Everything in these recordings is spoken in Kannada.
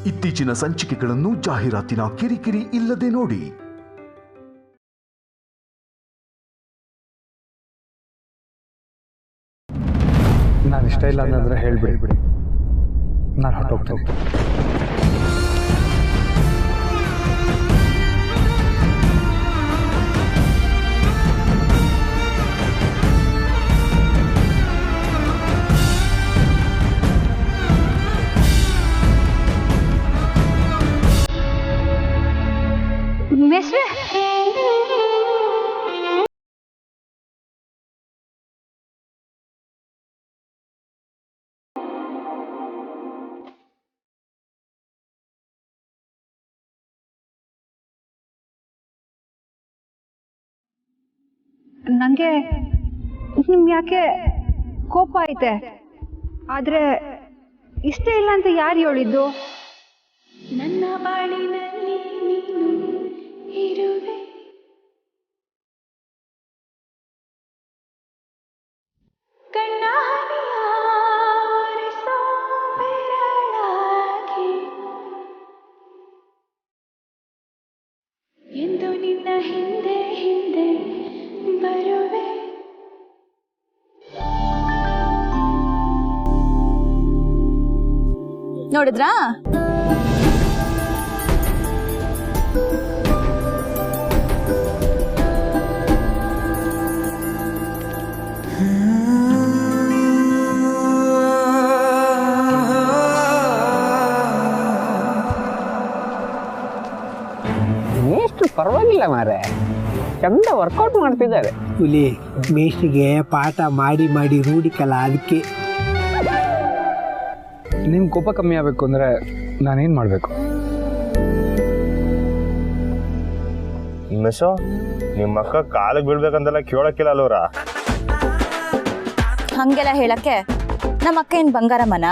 ಇತ್ತೀಚಿನ ಸಂಚಿಕೆಗಳನ್ನು ಜಾಹೀರಾತಿನ ಕಿರಿಕಿರಿ ಇಲ್ಲದೆ ನೋಡಿ. ನಾನು ಇಷ್ಟ ಇಲ್ಲ ಅನ್ನೋದ್ರೆ ಹೇಳ್ಬಿಡಿ, ನಾನು ಹೊರಟೋಗ್ತೇನೆ. ನನಗೆ ನಿಮ್ಗೆ ಯಾಕೆ ಕೋಪ ಐತೆ, ಆದರೆ ಇಷ್ಟ ಇಲ್ಲ ಅಂತ ಯಾರು ಹೇಳಿದ್ದು? ನನ್ನ ಬಾಳಿನಲ್ಲಿ ನೀನು ಇರುವೆ, ಕಣ್ಣಾನಿಯ ಒರೆಸೋ ಬೆರಳಾಗಿ ಎಂದು ನಿನ್ನ ಹಿಂದೆ ಹಿಂದೆ ಬರುವೆ. ನೋಡಿದ್ರಾ? ಮೇಷ್ಟ್ರು ಪರವಾಗಿಲ್ಲ ಮಾರೆ, ಚಂದ ವರ್ಕೌಟ್ ಮಾಡ್ತಿದ್ದಾರೆ. ಹುಲಿ ಮೇಷ್ಟ್ರಿಗೆ ಪಾಠ ಮಾಡಿ ಮಾಡಿ ರೂಢಿಕಲ್ಲ, ಅದಕ್ಕೆ. ನಿಮ್ ಕೋಪ ಕಮ್ಮಿ ಆಗಬೇಕು ಅಂದ್ರೆ ನಾನೇನ್ ಮಾಡ್ಬೇಕು? ಮಿಸೋ, ನಿಮ್ಮ ಅಕ್ಕ ಕಾಲಿಗೆ ಬೀಳ್ಬೇಕಂತೆಲ್ಲ ಕೇಳಕ್ಕಿಲ್ಲ ಅಲ್ವರ? ಹಂಗೆಲ್ಲ ಹೇಳಕ್ಕೆ ನಮ್ಮ ಅಕ್ಕ ಏನ್ ಬಂಗಾರಮ್ಮನ?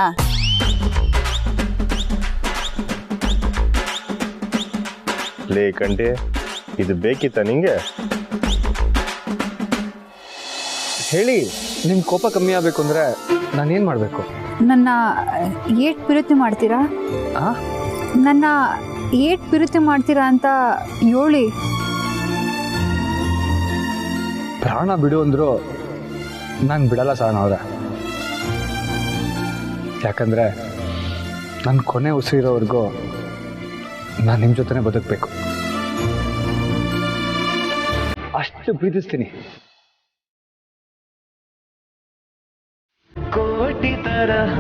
ಲೇ ಕಂಟಿ, ಇದು ಬೇಕಿತ್ತ ನಿಂಗೆ? ಹೇಳಿ, ನಿಮ್ ಕೋಪ ಕಮ್ಮಿ ಆಗಬೇಕು ಅಂದ್ರೆ ನಾನೇನ್ ಮಾಡ್ಬೇಕು? ನನ್ನ ಏಟ್ ಪ್ರೀತಿ ಮಾಡ್ತೀರಾ? ನನ್ನ ಏಟ್ ಪ್ರೀತಿ ಮಾಡ್ತೀರಾ ಅಂತ ಹೇಳಿ. ಪ್ರಾಣ ಬಿಡು ಅಂದ್ರು ನಾನು ಬಿಡಲ್ಲ ಸಹನ ಅವ್ರೆ. ಯಾಕಂದ್ರೆ ನನ್ನ ಕೊನೆ ಉಸಿರೋವರೆಗೂ ನಾನು ನಿಮ್ಮ ಜೊತೆನೆ ಬದುಕಬೇಕು. ಅಷ್ಟು ಪ್ರೀತಿಸ್ತೀನಿ. ಕೋಟಿ ತರಹ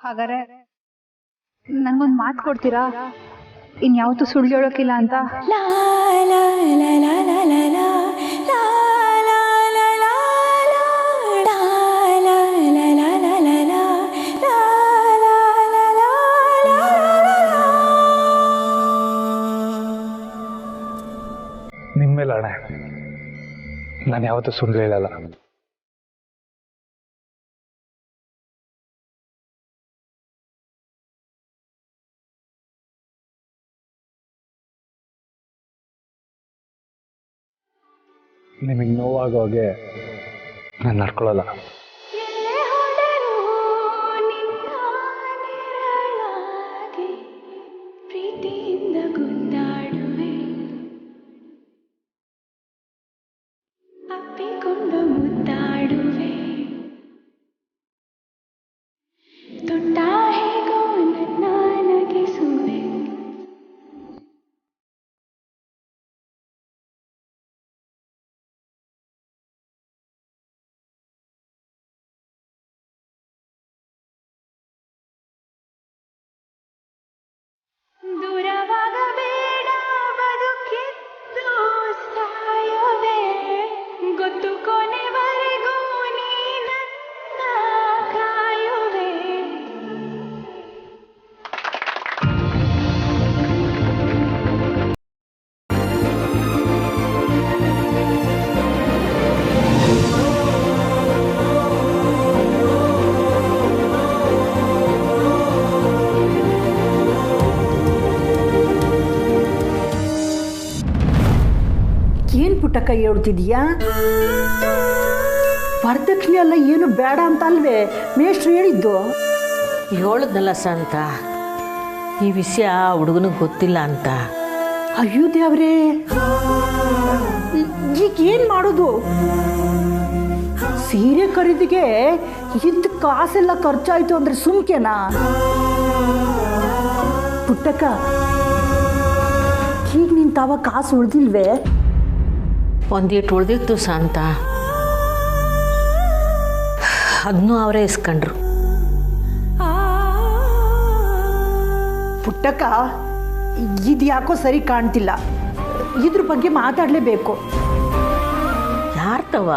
ಹಾಗಾದ್ರೆ ನಂಗೊಂದು ಮಾತು ಕೊಡ್ತೀರಾ, ಇನ್ಯಾವತ್ತೂ ಸುಳ್ಳು ಹೇಳೋಕ್ಕಿಲ್ಲ ಅಂತ? ನಿಮ್ಮ ಮೇಲೆ ಅಣೆ, ನಾನು ಯಾವತ್ತೂ ಸುಳ್ಳು ಹೇಳಲ್ಲ. ನಿಮಗೆ ನೋವಾಗೋ ಹಾಗೆ ನಾನು ನಡ್ಕೊಳ್ಳಲ್ಲ. ಪ್ರೀತಿಯಿಂದ ಗುಂದಾಡುವೆ, ಅಪ್ಪಿಕೊಂಡು ಮುದ್ದಾಡುವೆ, ತೊಟ್ಟ ಹೇಗೋ ನನ್ನ ನಗಿಸುವೆ. ದೂರವಾಗಬೇಡ ಪುಟ್ಟಕ್ಕ ಹೇಳ್ತಿದೀಯಾ? ವರದಕ್ಷಿಣೆ ಎಲ್ಲ ಏನು ಬೇಡ ಅಂತ ಅಲ್ವೇ ಮೇಷ್ಟ್ರು ಹೇಳಿದ್ದು? ಹೇಳಿದ್ನಲ್ಲ ಸಂತ, ಈ ವಿಷಯ ಹುಡುಗನಿಗೆ ಗೊತ್ತಿಲ್ಲ ಅಂತ. ಅಯ್ಯೋ ದೇವ್ರೇ, ಈಗ ಏನು ಮಾಡೋದು? ಸೀರೆ ಖರೀದಿಗೆ ಇದ್ದ ಕಾಸೆಲ್ಲ ಖರ್ಚಾಯ್ತು ಅಂದ್ರೆ ಸುಮ್ಕೆನಾ? ಪುಟ್ಟಕ್ಕ, ಈಗ ನಿನ್ ತಾವ ಕಾಸು ಉಳ್ದಿಲ್ವೇ? ಒಂದಿಟ್ಟು ಉಳ್ದಿತ್ತು ಸಂತ, ಅದನ್ನೂ ಅವರೇ ಇಸ್ಕೊಂಡ್ರು. ಪುಟ್ಟಕ್ಕ, ಇದು ಯಾಕೋ ಸರಿ ಕಾಣ್ತಿಲ್ಲ. ಇದ್ರ ಬಗ್ಗೆ ಮಾತಾಡಲೇಬೇಕು. ಯಾರ್ತವ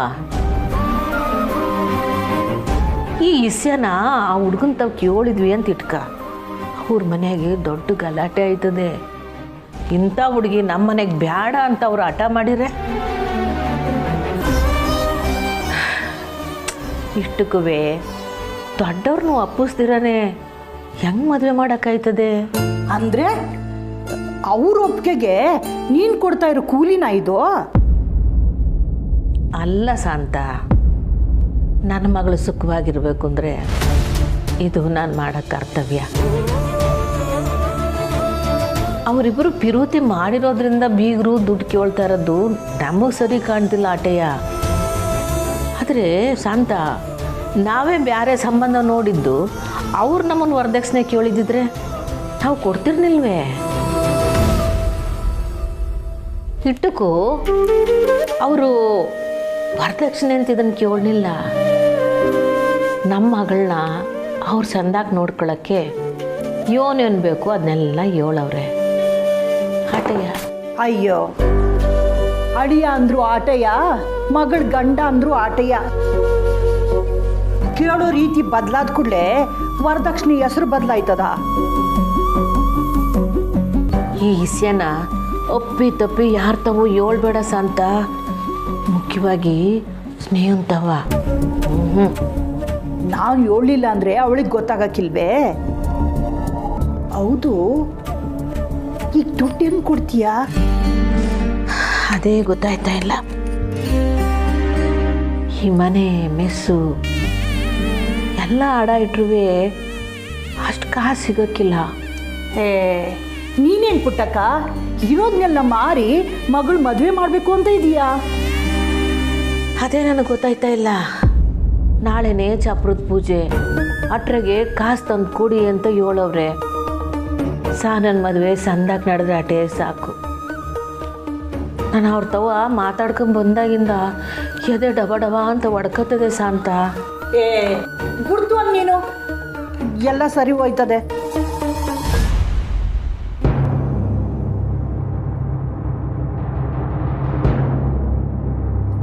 ಈ ವಿಷಯನ ಆ ಹುಡುಗನ ತಾವು ಕೇಳಿದ್ವಿ ಅಂತ ಇಟ್ಕ, ಅವ್ರ ಮನೆಯಾಗೆ ದೊಡ್ಡ ಗಲಾಟೆ ಆಯ್ತದೆ. ಇಂಥ ಹುಡುಗಿ ನಮ್ಮ ಮನೆಗೆ ಬೇಡ ಅಂತ ಅವ್ರು ಹಠ ಮಾಡಿದ್ರೆ ಇಷ್ಟಕ್ಕೂ ದೊಡ್ಡವ್ರನ್ನೂ ಅಪ್ಪಿಸ್ದಿರನೆ ಹೆಂಗ್ ಮದುವೆ ಮಾಡೋಕ್ಕಾಯ್ತದೆ? ಅಂದ್ರೆ ಅವ್ರ ಒಪ್ಪಿಗೆಗೆ ನೀನ್ ಕೊಡ್ತಾ ಇರೋ ಕೂಲಿನ ಇದು? ಅಲ್ಲ ಶಾಂತ, ನನ್ನ ಮಗಳು ಸುಖವಾಗಿರ್ಬೇಕು ಅಂದರೆ ಇದು ನಾನು ಮಾಡೋ ಕರ್ತವ್ಯ. ಅವರಿಬ್ಬರು ಪಿರುತಿ ಮಾಡಿರೋದ್ರಿಂದ ಬೀಗರು ದುಡ್ಡು ಕೇಳ್ತಾ ಇರೋದು ನಮಗೆ ಸರಿ ಕಾಣ್ತಿಲ್ಲ ಆಟೆಯ. ಆದರೆ ಶಾಂತ, ನಾವೇ ಬೇರೆ ಸಂಬಂಧ ನೋಡಿದ್ದು ಅವ್ರು ನಮ್ಮನ್ನು ವರದಕ್ಷಿಣೆ ಕೇಳಿದಿದ್ರೆ ನಾವು ಕೊಡ್ತಿರ್ನಿಲ್ವೇ? ಇಟ್ಟಕ್ಕೂ ಅವರು ವರದಕ್ಷಿಣೆ ಅಂತ ಇದನ್ನು ಕೇಳಲಿಲ್ಲ. ನಮ್ಮ ಮಗಳನ್ನ ಅವ್ರು ಚಂದಾಗಿ ನೋಡ್ಕೊಳ್ಳೋಕ್ಕೆ ಏನೇನು ಬೇಕು ಅದನ್ನೆಲ್ಲ ಹೇಳವ್ರೆ ಆಟಯ್ಯ. ಅಯ್ಯೋ, ಅಡಿಯ ಅಂದ್ರು ಆಟಯ್ಯ, ಮಗಳ ಗಂಡ ಅಂದ್ರು ಆಟಯ್ಯ. ಕೇಳೋ ರೀತಿ ಬದಲಾದ ಕೂಡಲೇ ವರದಕ್ಷಿಣೆ ಹೆಸರು ಬದಲಾಯ್ತದ? ಈ ವಿಷಯನ ಒಪ್ಪಿ ತಪ್ಪಿ ಯಾರು ತಾವು ಹೇಳ್ಬೇಡ ಸಂತ, ಮುಖ್ಯವಾಗಿ ಸ್ನೇಹಂತವ. ನಾವು ಹೇಳಲಿಲ್ಲ ಅಂದ್ರೆ ಅವಳಿಗೆ ಗೊತ್ತಾಗಕ್ಕಿಲ್ವೇ? ಹೌದು, ಈಗ ದುಡ್ಡು ಹೆಂಗ್ ಕೊಡ್ತೀಯಾ? ಅದೇ ಗೊತ್ತಾಯ್ತಾ ಇಲ್ಲ. ಈ ಮನೆ ಮೆಸ್ಸು ಎಲ್ಲ ಅಡ ಇಟ್ರುವೆ ಅಷ್ಟು ಕಾಸು ಸಿಗೋಕ್ಕಿಲ್ಲ. ನೀನೇನು ಪುಟ್ಟಕ್ಕ, ಇರೋದನ್ನೆಲ್ಲ ಮಾರಿ ಮಗಳು ಮದುವೆ ಮಾಡಬೇಕು ಅಂತ ಇದೀಯಾ? ಅದೇ ನನಗೆ ಗೊತ್ತಾಯ್ತಾ ಇಲ್ಲ. ನಾಳೆನೇ ಚಪ್ರದ ಪೂಜೆ, ಅಟ್ರಾಗೆ ಕಾಸು ತಂದು ಕೊಡಿ ಅಂತ ಹೇಳವ್ರೆ. ನನ್ನ ಮದುವೆ ಸಂದಾಗಿ ನಡೆದ್ರೆ ಅಟೇ ಸಾಕು. ನಾನು ಅವ್ರ ತವ ಮಾತಾಡ್ಕೊಂಡು ಬಂದಾಗಿಂದ ಎದೆ ಡಬ ಡಬ ಅಂತ ಹೊಡ್ಕತ್ತದೆ ಶಾಂತ. ಗುರ್ತು ನೀನು, ಎಲ್ಲ ಸರಿ ಹೋಯ್ತದೆ.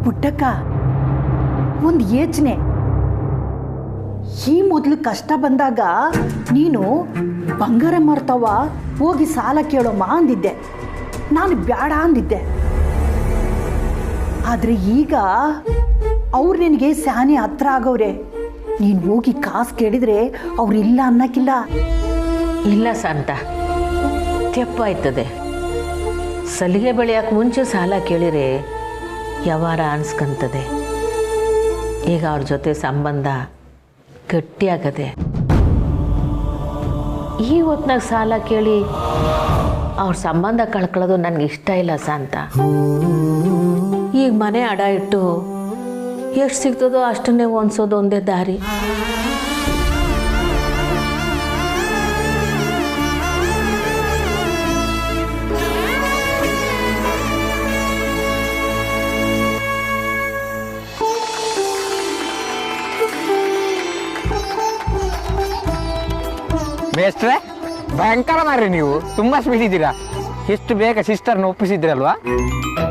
ಪುಟ್ಟಕ್ಕ, ಒಂದು ಯೋಚನೆ. ಈ ಮೊದಲು ಕಷ್ಟ ಬಂದಾಗ ನೀನು ಬಂಗಾರ ಮಾರ್ತಾವ ಹೋಗಿ ಸಾಲ ಕೇಳೋಮ್ಮ ಅಂದಿದ್ದೆ, ನಾನು ಬೇಡ ಅಂದಿದ್ದೆ. ಆದರೆ ಈಗ ಅವ್ರು ನಿನಗೆ ಸ್ಯಾನೆ ಹತ್ರ ಆಗವ್ರೆ. ನೀನು ಹೋಗಿ ಕಾಸು ಕೇಳಿದ್ರೆ ಅವ್ರು ಇಲ್ಲ ಅನ್ನಕ್ಕಿಲ್ಲ. ಇಲ್ಲ ಶಾಂತ, ತೆಪ್ಪಾಯ್ತದೆ. ಸಲಿಗೆ ಬೆಳೆಯೋಕೆ ಮುಂಚೆ ಸಾಲ ಕೇಳಿರೆ ವ್ಯವಹಾರ ಅನ್ಸ್ಕಂತದೆ. ಈಗ ಅವ್ರ ಜೊತೆ ಸಂಬಂಧ ಗಟ್ಟಿಯಾಗದೆ. ಈ ಹೊತ್ನಾಗ ಸಾಲ ಕೇಳಿ ಅವ್ರ ಸಂಬಂಧ ಕಳ್ಕೊಳ್ಳೋದು ನನಗೆ ಇಷ್ಟ ಇಲ್ಲ ಶಾಂತ. ಈಗ ಮನೆ ಅಡ ಇಟ್ಟು ಎಷ್ಟು ಸಿಗ್ತದೋ ಅಷ್ಟನ್ನೇ ಹೊಂದ್ಸೋದು ಒಂದೇ ದಾರಿ. ಮೇಸ್ಟ್ರೆ, ಭಯಂಕರ ಮಾರ್ರಿ ನೀವು, ತುಂಬಾ ಸ್ಪೀಡ್ ಇದ್ದೀರಾ. ಎಷ್ಟು ಬೇಗ ಸಿಸ್ಟರ್ನ ಒಪ್ಪಿಸಿದ್ರಲ್ವಾ?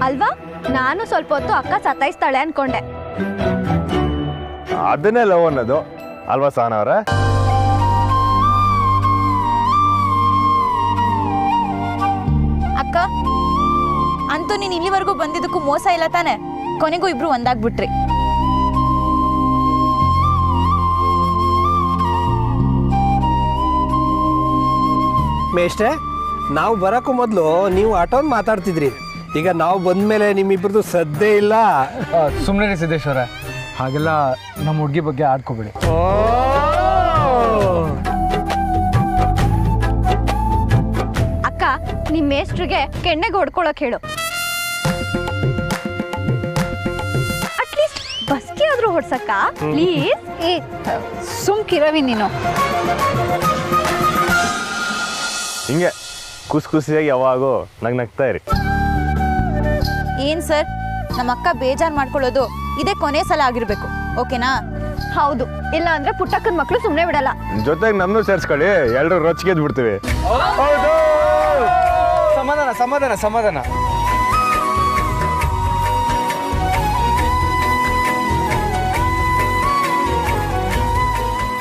ಅಲ್ವಾ? ನಾನು ಸ್ವಲ್ಪ ಹೊತ್ತು ಅಕ್ಕ ಸತಾಯಿಸ್ತಾಳೆ ಅನ್ಕೊಂಡೆ. ಅದನ್ನೇ ಲವ್ ಅನ್ನೋದು ಅಲ್ವಾ ಸಹನ ಅವರ? ಅಕ್ಕ, ಅಂತೂ ನೀನ್ ಇಲ್ಲಿವರೆಗೂ ಬಂದಿದ್ದಕ್ಕೂ ಮೋಸ ಇಲ್ಲ ತಾನೆ? ಕೊನೆಗೂ ಇಬ್ರು ಒಂದಾಗ್ಬಿಟ್ರಿ. ಮೇಷ್ಟ್ರೆ, ನಾವು ಬರೋಕ್ಕೂ ಮೊದಲು ನೀವು ಆಟೋನ್ ಮಾತಾಡ್ತಿದ್ರಿ. ಈಗ ನಾವು ಬಂದ್ಮೇಲೆ ನಿಮ್ಮಿಬ್ರದ್ದು ಸದ್ದೇ ಇಲ್ಲ. ಸುಮ್ಮನೆ ಸಿದ್ದೇಶ್ವರ, ಹಾಗೆಲ್ಲ ನಮ್ಮ ಹುಡುಗಿ ಬಗ್ಗೆ ಆಡ್ಕೋಬೇಡಿ. ಅಕ್ಕ, ನಿಮ್ ಮೇಸ್ಟ್ರಿಗೆ ಕೆಣ್ಣೆಗೆ ಹೊಡ್ಕೊಳಕ್ ಹೇಳು. ಅಟ್ಲೀಸ್ಟ್ ಬಸ್ಗೆ ಆದ್ರೂ ಹೊಡ್ಸಕ್ಕ ಪ್ಲೀಸ್. ಏ ಸುಮ್ಕಿರವಿ ನೀನು. ಹಿಂಗೆ ಖುಷಿಯಾಗಿ ಯಾವಾಗೂ ನಗ್ತಾ ಇರಿ. ಏನ್ ಸರ್, ನಮ್ಮ ಅಕ್ಕ ಬೇಜಾರ್ ಮಾಡ್ಕೊಳ್ಳೋದು ಇದೇ ಕೊನೆ ಸಲ ಆಗಿರ್ಬೇಕು, ಓಕೆನಾ? ಹೌದು, ಇಲ್ಲ ಅಂದ್ರೆ ಪುಟ್ಟಕ್ಕನ ಮಕ್ಳು ಸುಮ್ನೆ ಬಿಡಲ್ಲ. ಜೊತೆಗೆ ನಮ್ಮನ್ನು ಸೇರ್ಸ್ಕೊಳ್ಳಿ, ಎಲ್ಲರೂ ರೊಚ್ಚಿಗೆದ್ದು ಬಿಡ್ತೀವಿ. ಸಮಾಧಾನ ಸಮಾಧಾನ ಸಮಾಧಾನ.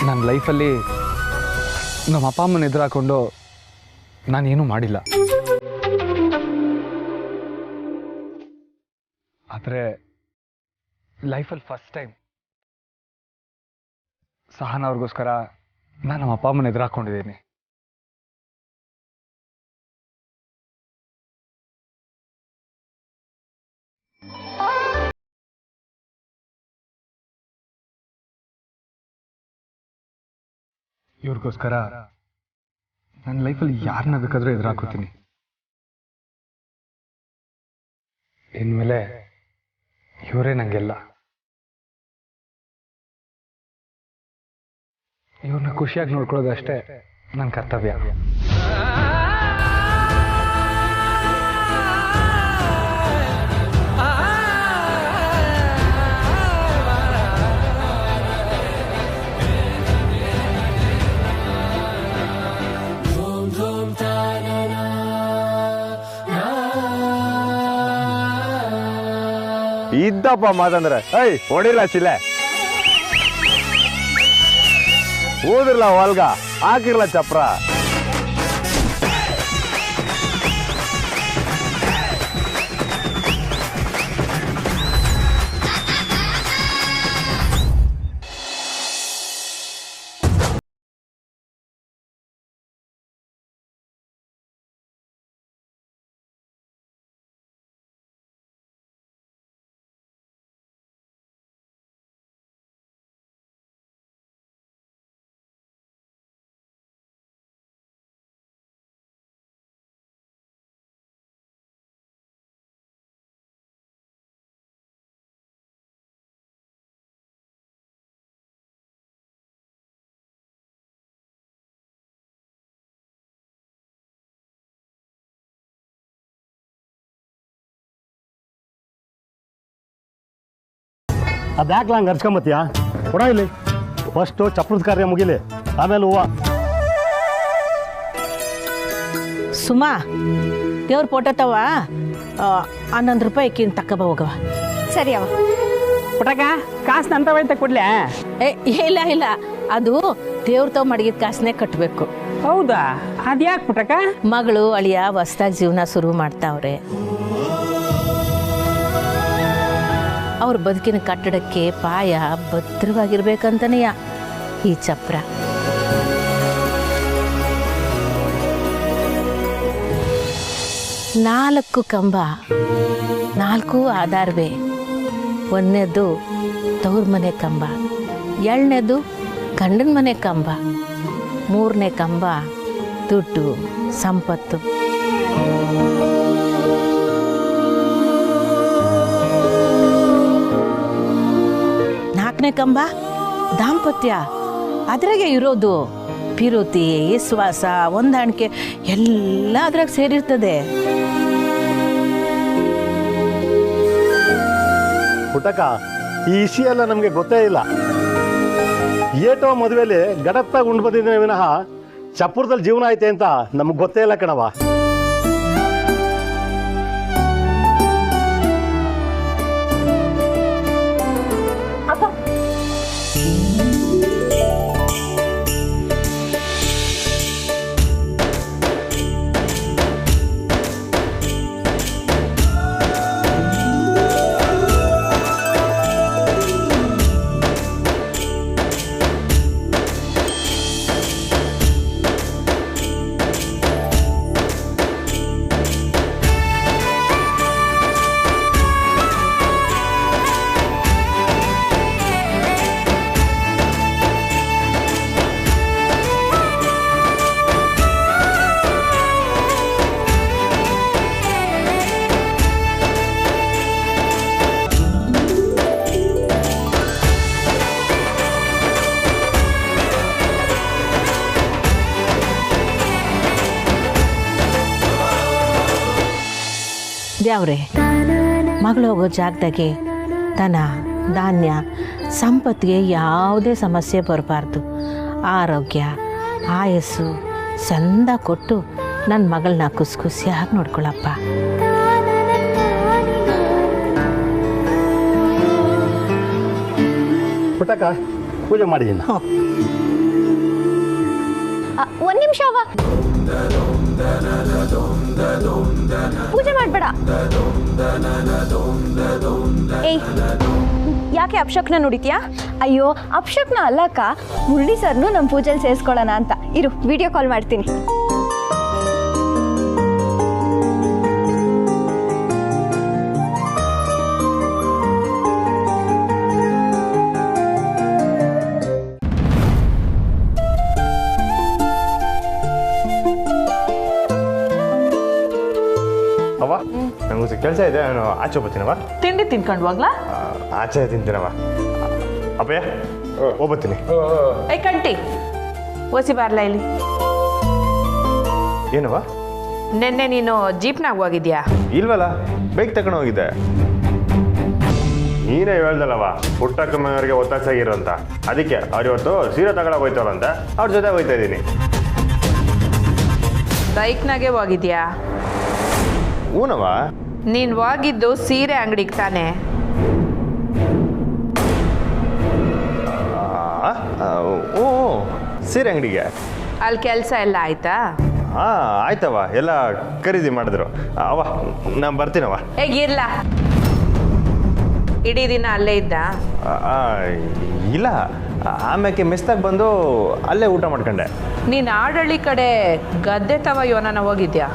ನನ್ನ ಲೈಫಲ್ಲಿ ನಮ್ಮ ಅಪ್ಪ ಅಮ್ಮನ ಎದುರು ಹಾಕೊಂಡು ನಾನೇನು ಮಾಡಿಲ್ಲ. ಆದರೆ ಲೈಫಲ್ಲಿ ಫಸ್ಟ್ ಟೈಮ್ ಸಹನ ಅವ್ರಿಗೋಸ್ಕರ ನಾನು ನಮ್ಮ ಅಪ್ಪ ಅಮ್ಮನ ಎದುರು ಹಾಕೊಂಡಿದ್ದೀನಿ. ಇವ್ರಿಗೋಸ್ಕರ ನನ್ನ ಲೈಫಲ್ಲಿ ಯಾರನ್ನ ಬೇಕಾದ್ರೂ ಎದುರು ಹಾಕೋತೀನಿ. ಇನ್ಮೇಲೆ ಇವರೇ ನಂಗೆಲ್ಲ. ಇವ್ರನ್ನ ಖುಷಿಯಾಗಿ ನೋಡ್ಕೊಳ್ಳೋದಷ್ಟೇ ನನ್ನ ಕರ್ತವ್ಯ. ಇದ್ದಪ್ಪ ಮಾತಂದ್ರೆ ಐ ಹೊಡಿಲ್ಲ ಶಿಲೆ, ಓದಿರ್ಲ ಹೊಲ್ಗ, ಹಾಕಿರ್ಲ ಚಪ್ರ. ಅದ್ಯಾಕ್ಲ ಹಂಗೆ ಹರ್ಸ್ಕೊಂಬತ್ತೀಯ? ಕೊಡ ಇಲ್ಲಿ, ಫಸ್ಟು ಚಪ್ರದ ಕಾರ್ಯ ಮುಗಿಲಿ, ಆಮೇಲೆ ಹೂವು. ಸುಮಾ, ದೇವ್ರ ಫೋಟೋ ತವ 11 ರೂಪಾಯಿ ತಕ್ಕಬ ಹೋಗವ. ಸರಿ ಅವ. ಪುಟಕ ಕಾಸು ನಂತವೈತೆ ಕೊಡ್ಲೆ? ಇಲ್ಲ ಇಲ್ಲ, ಅದು ದೇವ್ರ ತಾವ್ ಮಡಗಿದ ಕಾಸನ್ನೇ ಕಟ್ಟಬೇಕು. ಹೌದಾ? ಅದ್ಯಾಕೆ ಪುಟಕ? ಮಗಳು ಅಳಿಯ ಹೊಸ್ದಾಗಿ ಜೀವನ ಶುರು ಮಾಡ್ತಾವ್ರೆ. ಅವ್ರ ಬದುಕಿನ ಕಟ್ಟಡಕ್ಕೆ ಪಾಯ ಭದ್ರವಾಗಿರ್ಬೇಕಂತನೆಯ ಈ ಚಪ್ರ. ನಾಲ್ಕು ಕಂಬ, 4 ಆಧಾರವೇ. ಒಂದನೇದು ತವ್ರ ಮನೆ ಕಂಬ, 2ನೇದು ಗಂಡನ ಮನೆ ಕಂಬ, 3ನೇ ಕಂಬ ದುಡ್ಡು ಸಂಪತ್ತು. 4ನೇ ಕಂಬ ದಾಂಪತ್ಯ. ಅದ್ರಾಗೆ ಇರೋದು ಪಿರುತಿ, ವಿಶ್ವಾಸ, ಹೊಂದಾಣಿಕೆ ಎಲ್ಲ ಅದ್ರಾಗ ಸೇರಿರ್ತದೆ. ಪುಟಕ, ಈ ವಿಷಯ ಎಲ್ಲ ನಮಗೆ ಗೊತ್ತೇ ಇಲ್ಲ. ಏಟೋ ಮದುವೆಲಿ ಗಡತ್ತಾಗಿ ಉಂಡು ಬಂದಿದ್ದೇನೆ ವಿನಃ ಚಪ್ಪುರದಲ್ಲಿ ಜೀವನ ಐತೆ ಅಂತ ನಮಗೆ ಗೊತ್ತೇ ಇಲ್ಲ ಕಣವ. ದೇವ್ರೆ ಮಗಳು ಹೋಗೋ ಜಾಗದಾಗೆ ದನ ಧಾನ್ಯ ಸಂಪತ್ತಿಗೆ ಯಾವುದೇ ಸಮಸ್ಯೆ ಬರಬಾರ್ದು. ಆರೋಗ್ಯ ಆಯಸ್ಸು ಚಂದ ಕೊಟ್ಟು ನನ್ನ ಮಗಳನ್ನ ಖುಷಿಯಾಗಿ ನೋಡ್ಕೊಳಪ್ಪ. ಪುಟ್ಟಕ್ಕ ಪೂಜೆ ಮಾಡಿದ್ದೀನಿ. ಒಂದ್ ನಿಮಿಷ ಅವ ಪೂಜೆ ಮಾಡ್ಬೇಡ. ಏಯ್ ಯಾಕೆ ಅಪ್ಶಕ್ನ ನುಡಿತೀಯಾ? ಅಯ್ಯೋ ಅಪ್ಶಕ್ನ ಅಲ್ಲಕ್ಕ, ಮುರಳಿ ಸರ್ನು ನಮ್ಮ ಪೂಜೆಲಿ ಸೇರಿಸ್ಕೊಳ್ಳೋಣ ಅಂತ. ಇರು ವಿಡಿಯೋ ಕಾಲ್ ಮಾಡ್ತೀನಿ. ಅವ ನಂಗೆ ಕೆಲಸ ಇದೆ, ನಾನು ಆಚೆ ಹೋಗ್ತೀನವ. ತಿಂಡಿ ತಿನ್ಕೊಂಡು ಹೋಗ್ಲಾ? ಆಚೆ ತಿಂತೀನವ. ಅಪ್ಪಯ್ಯ ಹೋಗ್ಬತ್ತೀನಿ. ಐ ಕಂಟಿ ಓಸಿ ಬಾರ್ಲಾ ಇಲ್ಲಿ. ಏನವ? ನೆನ್ನೆ ನೀನು ಜೀಪ್ನಾಗ ಹೋಗಿದ್ಯಾ? ಇಲ್ವಲ್ಲ, ಬೈಕ್ ತಗೊಂಡು ಹೋಗಿದ್ದೆ. ನೀನೇ ಹೇಳ್ದಲ್ಲವ ಪುಟ್ಟಕ್ಕ ಮನೆಯವರಿಗೆ ಒತ್ತಾಸಾಗಿರೋ ಅಂತ. ಅದಕ್ಕೆ ಅವ್ರು ಇವತ್ತು ಸೀರೆ ತಗೊಳಕ್ ಹೋಯ್ತವ್ರಂತ ಅವ್ರ ಜೊತೆ ಹೋಯ್ತಾ ಇದ್ದೀನಿ. ಬೈಕ್ನಾಗೆ ಹೋಗಿದ್ಯಾ? ಹೂನವ. ನೀನು ಹೋಗಿದ್ದು ಸೀರೆ ಅಂಗಡಿಗೆ ತಾನೆ? ಹ್ಞೂ ಸೀರೆ ಅಂಗಡಿಗೆ. ಅಲ್ಲಿ ಕೆಲಸ ಎಲ್ಲ ಆಯ್ತಾ? ಹಾಂ ಆಯ್ತವ, ಎಲ್ಲ ಖರೀದಿ ಮಾಡಿದ್ರು. ಅವ ನಾನು ಬರ್ತೀನವ. ಹೇಗಿರ್ಲ ಇಡೀ ದಿನ ಅಲ್ಲೇ ಇದ್ದ? ಇಲ್ಲ, ಆಮ್ಯಾಕೆ ಮೆಸ್ತಾಗ ಬಂದು ಅಲ್ಲೇ ಊಟ ಮಾಡ್ಕೊಂಡೆ. ನೀನು ಆಡಳ್ಳಿ ಕಡೆ ಗದ್ದೆ ತವ ಯೋನನ ಹೋಗಿದ್ಯಾ?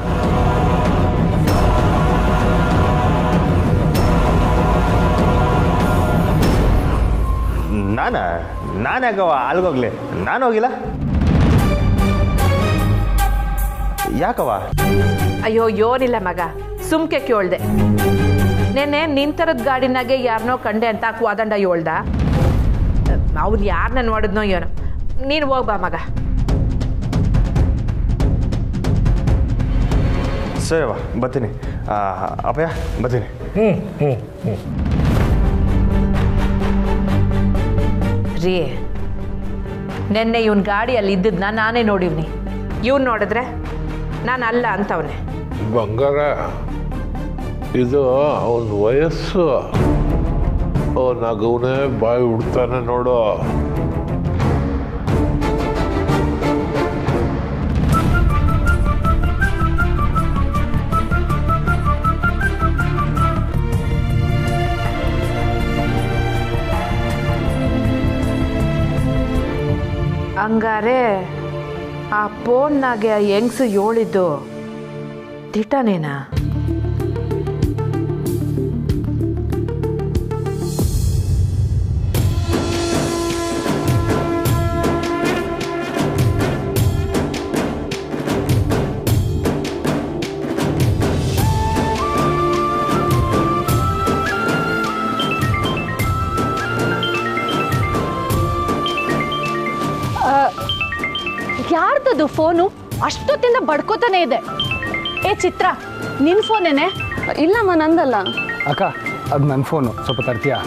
ನಾನ್ಯಾಕವ ಅಲ್ಗೋಗ್ಲಿ? ನಾನು ಹೋಗಿಲ್ಲ. ಯಾಕವ? ಅಯ್ಯೋ ಯೋನಿಲ್ಲ ಮಗ, ಸುಮ್ಕೆ ಕೇಳ್ದೆ. ನೆನ್ನೆ ನಿಂತರದ ಗಾಡಿನಾಗೆ ಯಾರನ್ನೋ ಕಂಡೆ ಅಂತ ವಾದಂಡ ಹೇಳ್ದ. ಅವ್ನು ಯಾರನ್ನ ನೋಡಿದ್ನೋ ಏನೋ. ನೀನು ಹೋಗ್ಬಾ ಮಗ. ಸರಿವ ಬರ್ತೀನಿ. ಅಪ್ಪಯ್ಯ ಬರ್ತೀನಿ. ರೀ ನೆನ್ನೆ ಇವನ್ ಗಾಡಿಯಲ್ಲಿ ಇದ್ದದ್ನ ನಾನೇ ನೋಡಿವ್ನಿ. ಇವನ್ ನೋಡಿದ್ರೆ ನಾನು ಅಲ್ಲ ಅಂತವನೆ. ಬಂಗಾರ, ಇದು ಅವನ ವಯಸ್ಸು. ನಗುವನೇ ಬಾಯಿ ಉಡ್ತಾನೆ ನೋಡು. ಹಂಗಾರೆ ಆ ಫೋನ್ನಾಗೆ ಆ ಹೆಂಗ್ಸು ಹೇಳಿದ್ದು ದಿಟನೇನಾ? ಯಾರ್ದದು ಫೋನು? ಅಷ್ಟೊತ್ತಿಂದ ಬಡ್ಕೋತಾನೆ ಇದೆ. ಏ ಚಿತ್ರ, ನಿನ್ ಫೋನೇನೆ? ಇಲ್ಲಮ್ಮ ನಂದಲ್ಲ. ಅಕ್ಕ ಅದು ನನ್ನ ಫೋನು, ಸ್ವಲ್ಪ ತರ್ತೀಯಾ?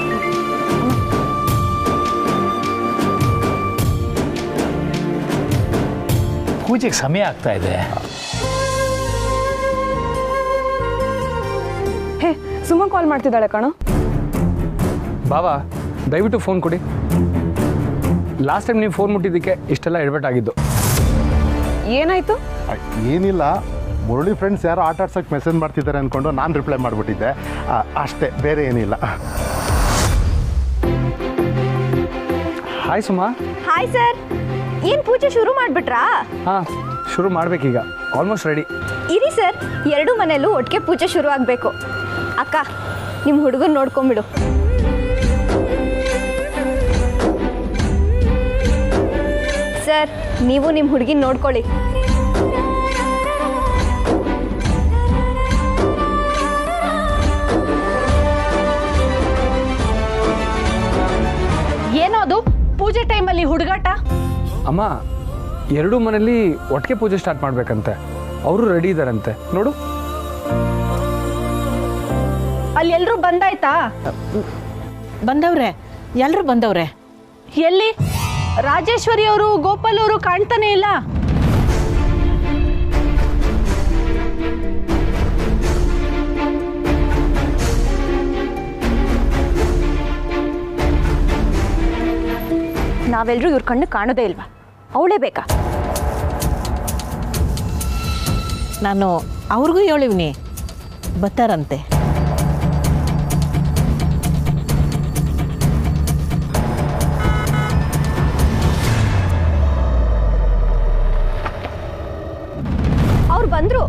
ಪೂಜೆಗೆ ಸಮಯ ಆಗ್ತಾ ಇದೆ. ಹೇ ಸುಮ್ಮ ಕಾಲ್ ಮಾಡ್ತಿದ್ದಾಳೆ ಕಣೋ. ಬಾಬಾ ದಯವಿಟ್ಟು ಫೋನ್ ಕೊಡಿ. ಲಾಸ್ಟ್ ಟೈಮ್ ನೀವು ಫೋನ್ ಮುಟ್ಟಿದ್ದಕ್ಕೆ ಇಷ್ಟೆಲ್ಲ ಎಡವಟ್ಟಾಗಿದ್ದು. ಏನಾಯ್ತು? ಏನಿಲ್ಲ, ಮುರಳಿ ಫ್ರೆಂಡ್ಸ್ ಯಾರೋ ಆಟ ಆಡ್ಸೋಕ್ಕೆ ಮೆಸೇಜ್ ಮಾಡ್ತಿದ್ದಾರೆ ಅಂದ್ಕೊಂಡು ನಾನು ರಿಪ್ಲೈ ಮಾಡಿಬಿಟ್ಟಿದ್ದೆ ಅಷ್ಟೇ, ಬೇರೆ ಏನಿಲ್ಲ. ಹಾಯ್ ಸುಮಾ. Hi sir. ಏನ್ ಪೂಜೆ ಶುರು ಮಾಡ್ಬಿಟ್ರಾ? ಹಾಂ ಶುರು ಮಾಡ್ಬೇಕೀಗ, ಆಲ್ಮೋಸ್ಟ್ ರೆಡಿ. ಇರಿ ಸರ್, ಎರಡು ಮನೆಯಲ್ಲೂ ಒಟ್ಟಿಗೆ ಪೂಜೆ ಶುರು ಆಗಬೇಕು. ಅಕ್ಕ ನಿಮ್ಮ ಹುಡುಗನ ನೋಡ್ಕೊಂಬಿಡು. ಸರ್ ನೀವು ನಿಮ್ಮ ಹುಡುಗಿನ ನೋಡ್ಕೊಳ್ಳಿ. ಏನದು ಪೂಜೆ ಟೈಮಲ್ಲಿ ಹುಡುಗಾಟ? ಅಮ್ಮ ಎರಡೂ ಮನೇಲಿ ಒಟ್ಟಿಗೆ ಪೂಜೆ ಸ್ಟಾರ್ಟ್ ಮಾಡ್ಬೇಕಂತೆ. ಅವರು ರೆಡಿ ಇದ್ದಾರಂತೆ ನೋಡು. ಅಲ್ಲಿ ಎಲ್ಲರೂ ಬಂದಾಯ್ತಾ? ಬಂದವ್ರೆ, ಎಲ್ಲರೂ ಬಂದವ್ರೆ. ಎಲ್ಲಿ ರಾಜೇಶ್ವರಿ ಅವರು, ಗೋಪಾಲ್ ಅವರು ಕಾಣ್ತಾನೆ ಇಲ್ಲ. ನಾವೆಲ್ಲರೂ ಇವ್ರ ಕಣ್ಣು ಕಾಣೋದೇ ಇಲ್ವಾ? ಅವಳೇ ಬೇಕಾ? ನಾನು ಅವ್ರಿಗೂ ಹೇಳಿವ್ನಿ, ಬರ್ತಾರಂತೆ. ಅವ್ರು ಬಂದ್ರು.